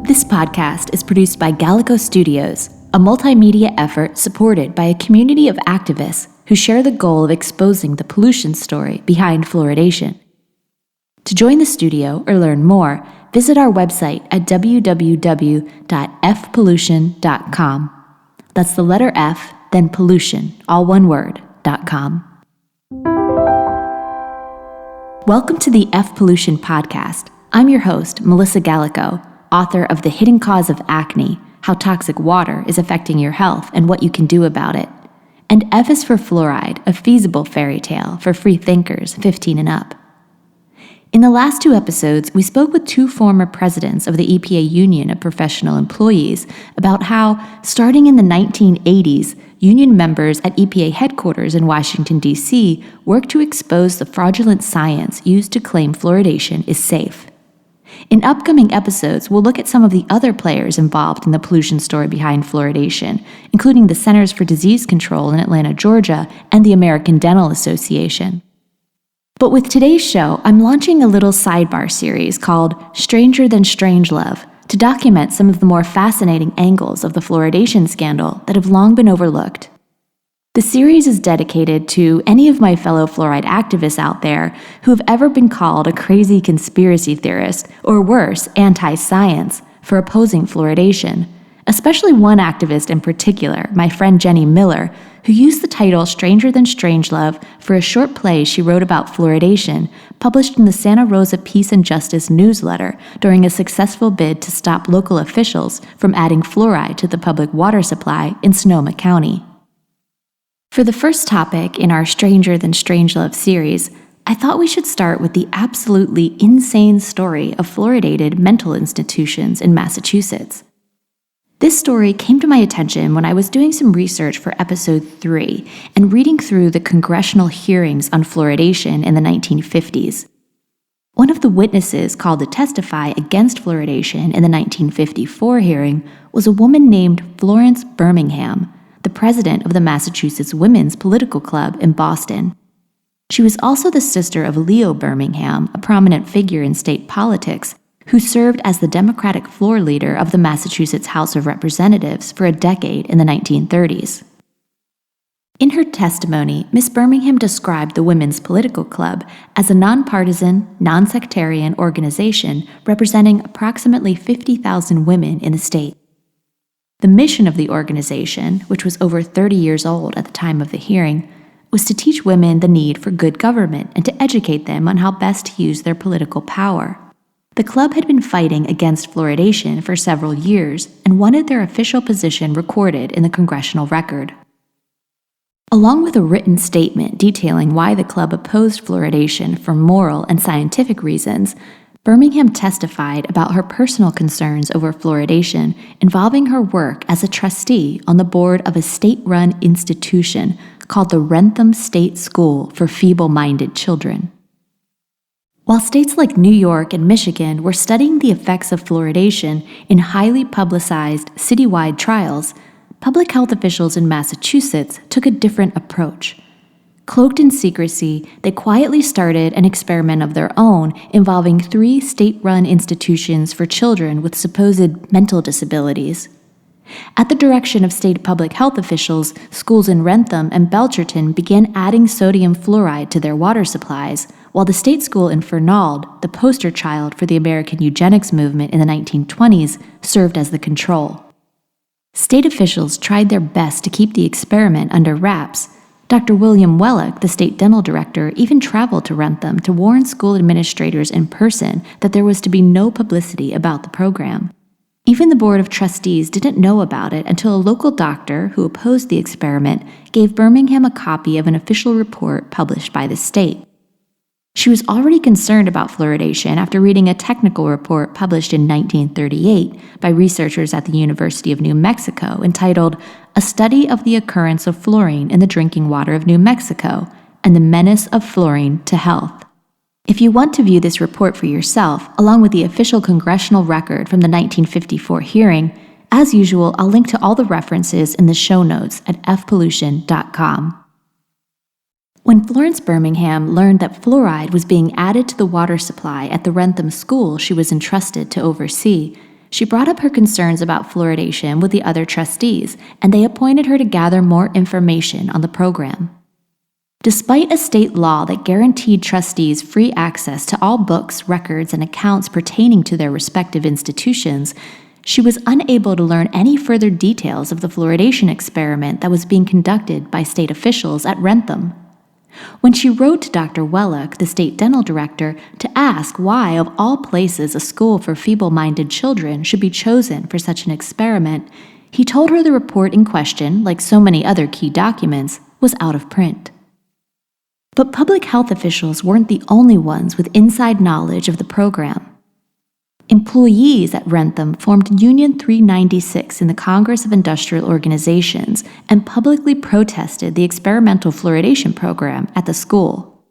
This podcast is produced by Gallico Studios, a multimedia effort supported by a community of activists who share the goal of exposing the pollution story behind fluoridation. To join the studio or learn more, visit our website at www.fpollution.com. That's the letter F, then pollution, all one word, .com. Welcome to the Fpollution podcast. I'm your host, Melissa Gallico, author of The Hidden Cause of Acne, How Toxic Water is Affecting Your Health and What You Can Do About It. And F is for Fluoride, a feasible fairy tale for free thinkers 15 and up. In the last two episodes, we spoke with two former presidents of the EPA Union of Professional Employees about how, starting in the 1980s, union members at EPA headquarters in Washington, D.C. worked to expose the fraudulent science used to claim fluoridation is safe. In upcoming episodes, we'll look at some of the other players involved in the pollution story behind fluoridation, including the Centers for Disease Control in Atlanta, Georgia, and the American Dental Association. But with today's show, I'm launching a little sidebar series called Stranger Than Strangelove to document some of the more fascinating angles of the fluoridation scandal that have long been overlooked. The series is dedicated to any of my fellow fluoride activists out there who have ever been called a crazy conspiracy theorist, or worse, anti-science, for opposing fluoridation, especially one activist in particular, my friend Jenny Miller, who used the title Stranger Than Strangelove for a short play she wrote about fluoridation, published in the Santa Rosa Peace and Justice newsletter during a successful bid to stop local officials from adding fluoride to the public water supply in Sonoma County. For the first topic in our Stranger Than Strangelove series, I thought we should start with the absolutely insane story of fluoridated mental institutions in Massachusetts. This story came to my attention when I was doing some research for episode 3 and reading through the congressional hearings on fluoridation in the 1950s. One of the witnesses called to testify against fluoridation in the 1954 hearing was a woman named Florence Birmingham, the president of the Massachusetts Women's Political Club in Boston. She was also the sister of Leo Birmingham, a prominent figure in state politics, who served as the Democratic floor leader of the Massachusetts House of Representatives for a decade in the 1930s. In her testimony, Ms. Birmingham described the Women's Political Club as a nonpartisan, nonsectarian organization representing approximately 50,000 women in the state. The mission of the organization, which was over 30 years old at the time of the hearing, was to teach women the need for good government and to educate them on how best to use their political power. The club had been fighting against fluoridation for several years and wanted their official position recorded in the congressional record. Along with a written statement detailing why the club opposed fluoridation for moral and scientific reasons, Birmingham testified about her personal concerns over fluoridation involving her work as a trustee on the board of a state-run institution called the Wrenthem State School for Feebleminded Children. While states like New York and Michigan were studying the effects of fluoridation in highly publicized citywide trials, public health officials in Massachusetts took a different approach. Cloaked in secrecy, they quietly started an experiment of their own involving 3 state-run institutions for children with supposed mental disabilities. At the direction of state public health officials, schools in Wrentham and Belchertown began adding sodium fluoride to their water supplies, while the state school in Fernald, the poster child for the American eugenics movement in the 1920s, served as the control. State officials tried their best to keep the experiment under wraps. Dr. William Wellock, the state dental director, even traveled to Wrentham to warn school administrators in person that there was to be no publicity about the program. Even the Board of Trustees didn't know about it until a local doctor who opposed the experiment gave Birmingham a copy of an official report published by the state. She was already concerned about fluoridation after reading a technical report published in 1938 by researchers at the University of New Mexico entitled A Study of the Occurrence of Fluorine in the Drinking Water of New Mexico and the Menace of Fluorine to Health. If you want to view this report for yourself, along with the official congressional record from the 1954 hearing, as usual, I'll link to all the references in the show notes at fpollution.com. When Florence Birmingham learned that fluoride was being added to the water supply at the Wrentham School she was entrusted to oversee, She brought up her concerns about fluoridation with the other trustees, and they appointed her to gather more information on the program. Despite a state law that guaranteed trustees free access to all books, records, and accounts pertaining to their respective institutions, she was unable to learn any further details of the fluoridation experiment that was being conducted by state officials at Wrenthem. When she wrote to Dr. Wellock, the state dental director, to ask why, of all places, a school for feeble-minded children should be chosen for such an experiment, he told her the report in question, like so many other key documents, was out of print. But public health officials weren't the only ones with inside knowledge of the program. Employees at Wrenthem formed Union 396 in the Congress of Industrial Organizations and publicly protested the experimental fluoridation program at the school.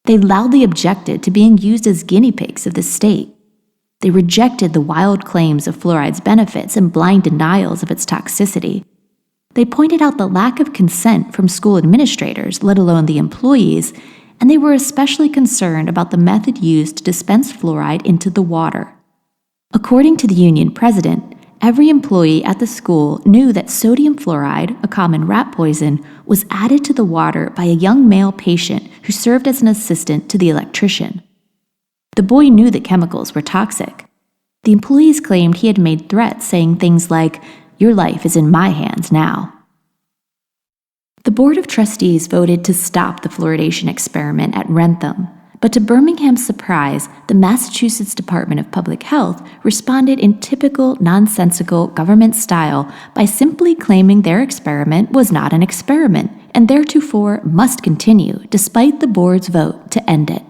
They loudly objected to being used as guinea pigs of the state. They rejected the wild claims of fluoride's benefits and blind denials of its toxicity. They pointed out the lack of consent from school administrators, let alone the employees, and they were especially concerned about the method used to dispense fluoride into the water. According to the union president, every employee at the school knew that sodium fluoride, a common rat poison, was added to the water by a young male patient who served as an assistant to the electrician. The boy knew the chemicals were toxic. The employees claimed he had made threats saying things like, "Your life is in my hands now." The Board of Trustees voted to stop the fluoridation experiment at Wrenthem, but to Birmingham's surprise, the Massachusetts Department of Public Health responded in typical nonsensical government style by simply claiming their experiment was not an experiment and theretofore must continue despite the board's vote to end it.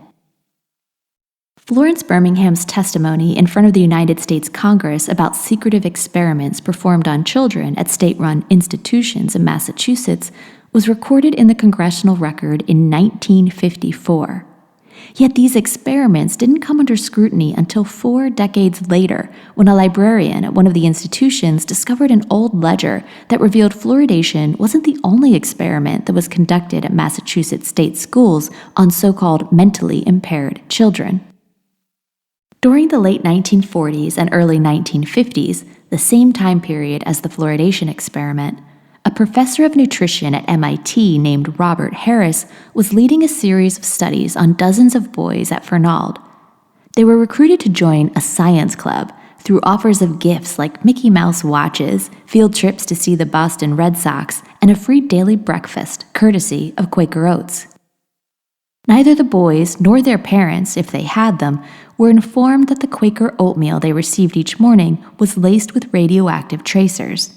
Florence Birmingham's testimony in front of the United States Congress about secretive experiments performed on children at state-run institutions in Massachusetts was recorded in the congressional record in 1954. Yet these experiments didn't come under scrutiny until 4 decades later, when a librarian at one of the institutions discovered an old ledger that revealed fluoridation wasn't the only experiment that was conducted at Massachusetts state schools on so-called mentally impaired children. During the late 1940s and early 1950s, the same time period as the fluoridation experiment, a professor of nutrition at MIT named Robert Harris was leading a series of studies on dozens of boys at Fernald. They were recruited to join a science club through offers of gifts like Mickey Mouse watches, field trips to see the Boston Red Sox, and a free daily breakfast courtesy of Quaker Oats. Neither the boys nor their parents, if they had them, were informed that the Quaker oatmeal they received each morning was laced with radioactive tracers.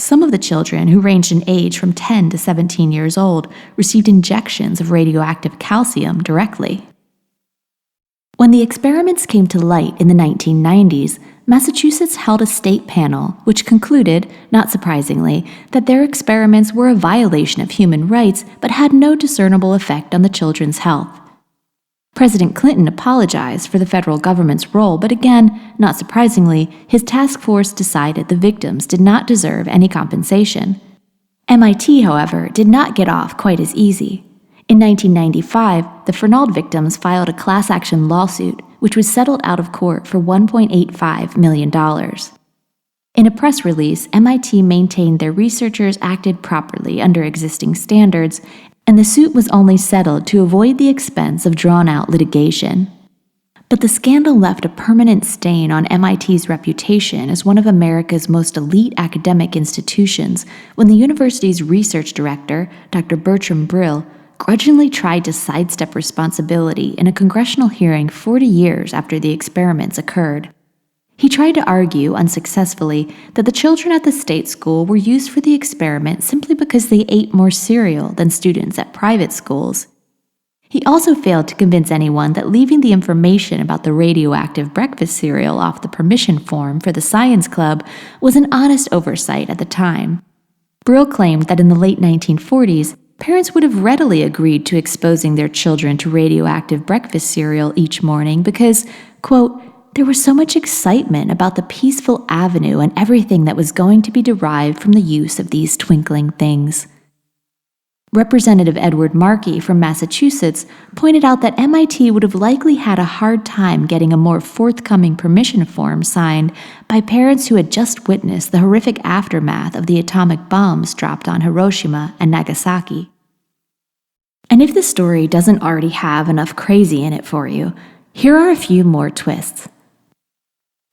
Some of the children, who ranged in age from 10 to 17 years old, received injections of radioactive calcium directly. When the experiments came to light in the 1990s, Massachusetts held a state panel which concluded, not surprisingly, that their experiments were a violation of human rights but had no discernible effect on the children's health. President Clinton apologized for the federal government's role, but again, not surprisingly, his task force decided the victims did not deserve any compensation. MIT, however, did not get off quite as easy. In 1995, the Fernald victims filed a class action lawsuit, which was settled out of court for $1.85 million. In a press release, MIT maintained their researchers acted properly under existing standards, and the suit was only settled to avoid the expense of drawn-out litigation. But the scandal left a permanent stain on MIT's reputation as one of America's most elite academic institutions when the university's research director, Dr. Bertram Brill, grudgingly tried to sidestep responsibility in a congressional hearing 40 years after the experiments occurred. He tried to argue, unsuccessfully, that the children at the state school were used for the experiment simply because they ate more cereal than students at private schools. He also failed to convince anyone that leaving the information about the radioactive breakfast cereal off the permission form for the science club was an honest oversight at the time. Brill claimed that in the late 1940s, parents would have readily agreed to exposing their children to radioactive breakfast cereal each morning because, quote, there was so much excitement about the peaceful avenue and everything that was going to be derived from the use of these twinkling things. Representative Edward Markey from Massachusetts pointed out that MIT would have likely had a hard time getting a more forthcoming permission form signed by parents who had just witnessed the horrific aftermath of the atomic bombs dropped on Hiroshima and Nagasaki. And if this story doesn't already have enough crazy in it for you, here are a few more twists.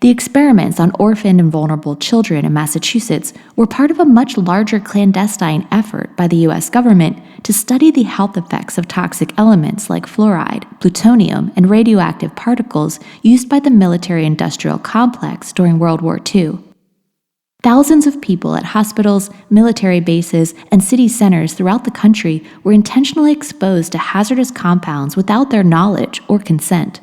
The experiments on orphaned and vulnerable children in Massachusetts were part of a much larger clandestine effort by the U.S. government to study the health effects of toxic elements like fluoride, plutonium, and radioactive particles used by the military-industrial complex during World War II. Thousands of people at hospitals, military bases, and city centers throughout the country were intentionally exposed to hazardous compounds without their knowledge or consent.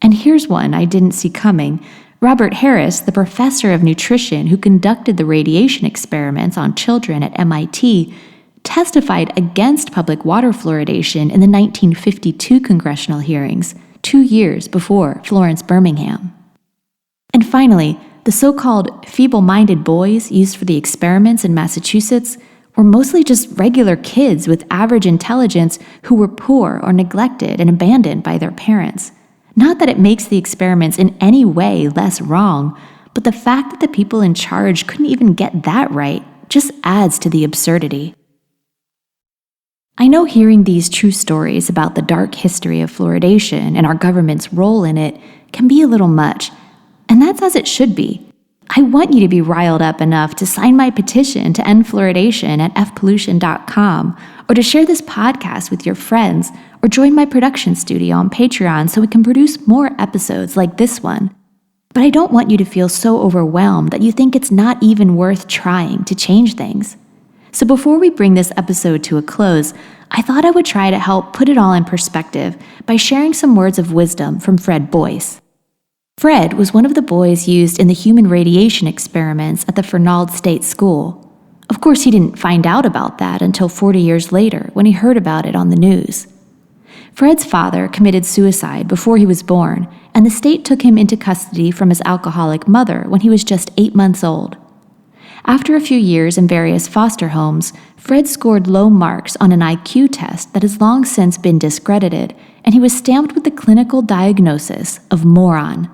And here's one I didn't see coming. Robert Harris, the professor of nutrition who conducted the radiation experiments on children at MIT, testified against public water fluoridation in the 1952 congressional hearings, 2 years before Florence Birmingham. And finally, the so-called feeble-minded boys used for the experiments in Massachusetts were mostly just regular kids with average intelligence who were poor or neglected and abandoned by their parents. Not that it makes the experiments in any way less wrong, but the fact that the people in charge couldn't even get that right just adds to the absurdity. I know hearing these true stories about the dark history of fluoridation and our government's role in it can be a little much, and that's as it should be. I want you to be riled up enough to sign my petition to end fluoridation at Fpollution.com, or to share this podcast with your friends, or join my production studio on Patreon so we can produce more episodes like this one. But I don't want you to feel so overwhelmed that you think it's not even worth trying to change things. So before we bring this episode to a close, I thought I would try to help put it all in perspective by sharing some words of wisdom from Fred Boyce. Fred was one of the boys used in the human radiation experiments at the Wrenthem State School. Of course, he didn't find out about that until 40 years later when he heard about it on the news. Fred's father committed suicide before he was born, and the state took him into custody from his alcoholic mother when he was just 8 months old. After a few years in various foster homes, Fred scored low marks on an IQ test that has long since been discredited, and he was stamped with the clinical diagnosis of moron.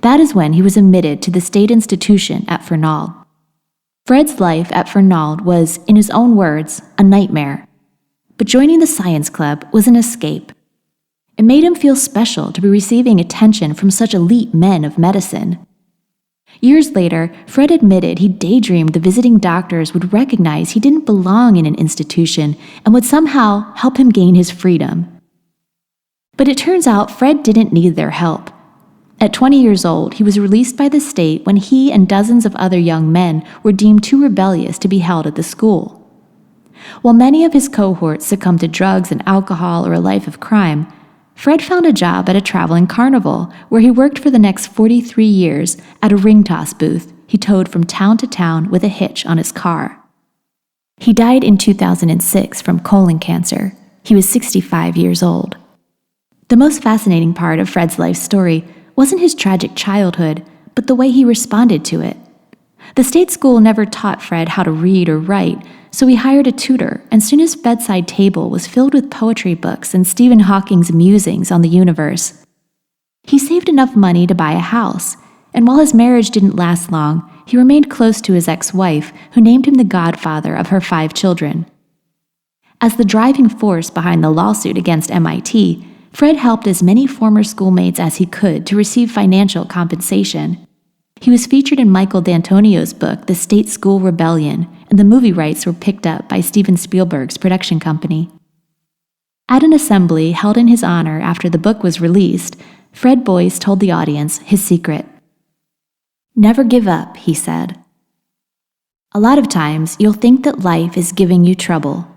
That is when he was admitted to the state institution at Wrenthem. Fred's life at Wrenthem was, in his own words, a nightmare. But joining the science club was an escape. It made him feel special to be receiving attention from such elite men of medicine. Years later, Fred admitted he daydreamed the visiting doctors would recognize he didn't belong in an institution and would somehow help him gain his freedom. But it turns out Fred didn't need their help. At 20 years old, he was released by the state when he and dozens of other young men were deemed too rebellious to be held at the school. While many of his cohorts succumbed to drugs and alcohol or a life of crime, Fred found a job at a traveling carnival where he worked for the next 43 years at a ring toss booth he towed from town to town with a hitch on his car. He died in 2006 from colon cancer. He was 65 years old. The most fascinating part of Fred's life story wasn't his tragic childhood, but the way he responded to it. The state school never taught Fred how to read or write, so he hired a tutor, and soon his bedside table was filled with poetry books and Stephen Hawking's musings on the universe. He saved enough money to buy a house, and while his marriage didn't last long, he remained close to his ex-wife, who named him the godfather of her 5 children. As the driving force behind the lawsuit against MIT, Fred helped as many former schoolmates as he could to receive financial compensation. He was featured in Michael D'Antonio's book, The State School Rebellion, and the movie rights were picked up by Steven Spielberg's production company. At an assembly held in his honor after the book was released, Fred Boyce told the audience his secret. "Never give up," he said. "A lot of times you'll think that life is giving you trouble,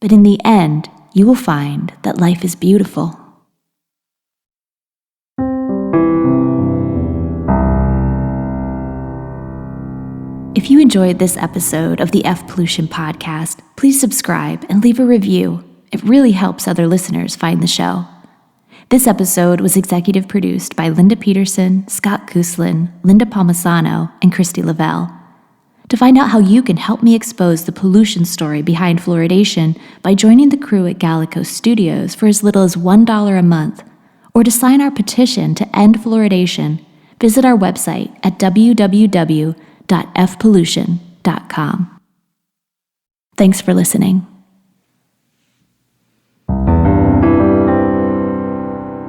but in the end, you will find that life is beautiful." If you enjoyed this episode of the Fpollution podcast, please subscribe and leave a review. It really helps other listeners find the show. This episode was executive produced by Linda Peterson, Scott Kuslin, Linda Palmisano, and Christy Lavelle. To find out how you can help me expose the pollution story behind fluoridation by joining the crew at Gallico Studios for as little as $1 a month, or to sign our petition to end fluoridation, visit our website at www.fpollution.com. Thanks for listening.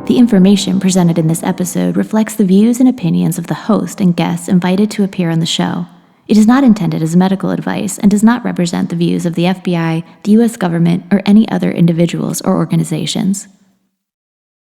The information presented in this episode reflects the views and opinions of the host and guests invited to appear on the show. It is not intended as medical advice and does not represent the views of the FBI, the U.S. government, or any other individuals or organizations.